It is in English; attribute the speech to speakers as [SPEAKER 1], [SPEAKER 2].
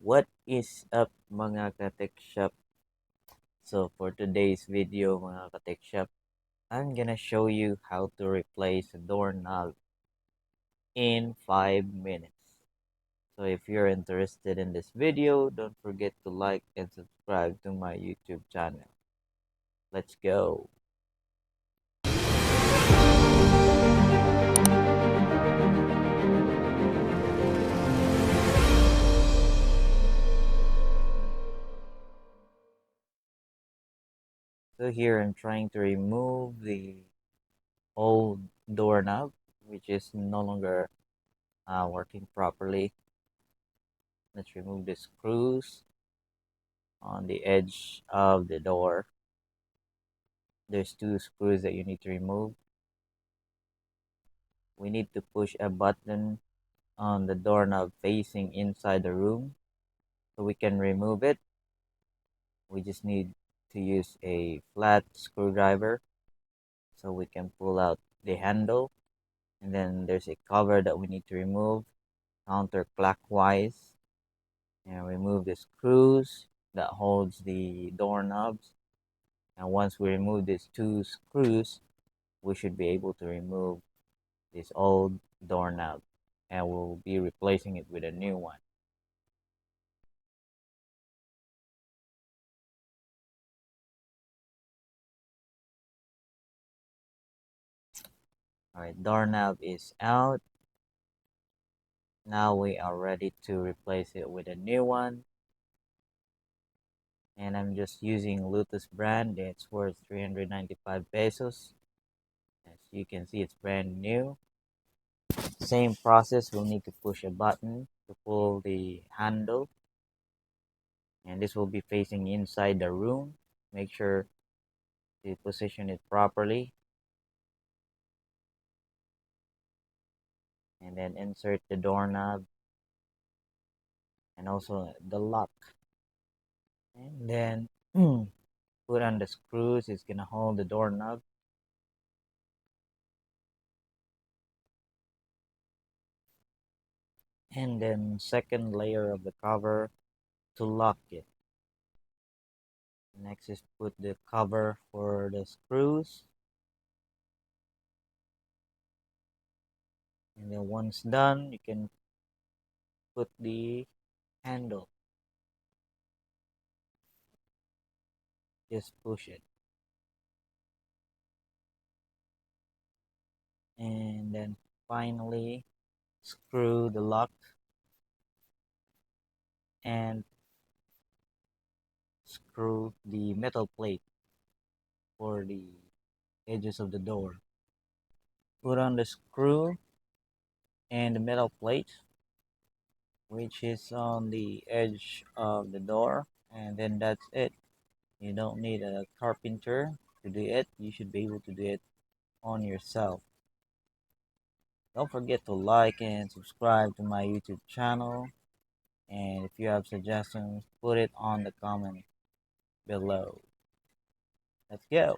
[SPEAKER 1] What is up mga ka-tech shop? So for today's video mga ka-tech shop, I'm gonna show you how to replace a doorknob in 5 minutes. So if you're interested in this video, don't forget to like and subscribe to my YouTube channel. Let's go! So here I'm trying to remove the old doorknob, which is no longer working properly. Let's remove the screws on the edge of the door. There's two screws that you need to remove. We need to push a button on the doorknob facing inside the room so we can remove it. We just need to use a flat screwdriver so we can pull out the handle, and then there's a cover that we need to remove counterclockwise and remove the screws that holds the doorknobs. And once we remove these two screws, we should be able to remove this old doorknob, and we'll be replacing it with a new one. Alright, doorknob is out. Now we are ready to replace it with a new one. And I'm just using Lotus brand. It's worth 395 pesos. As you can see, it's brand new. Same process, we'll need to push a button to pull the handle. And this will be facing inside the room. Make sure to position it properly. And then insert the doorknob and also the lock. And then put on the screws. It's gonna hold the doorknob. And then second layer of the cover to lock it. Next is put the cover for the screws. And then once done, you can put the handle. Just push it. And then finally screw the lock and screw the metal plate for the edges of the door. Put on the screw and the metal plate, which is on the edge of the door, and then that's it. You don't need a carpenter to do it. You should be able to do it on yourself. Don't forget to like and subscribe to my YouTube channel, and if you have suggestions, put it on the comment below. Let's go.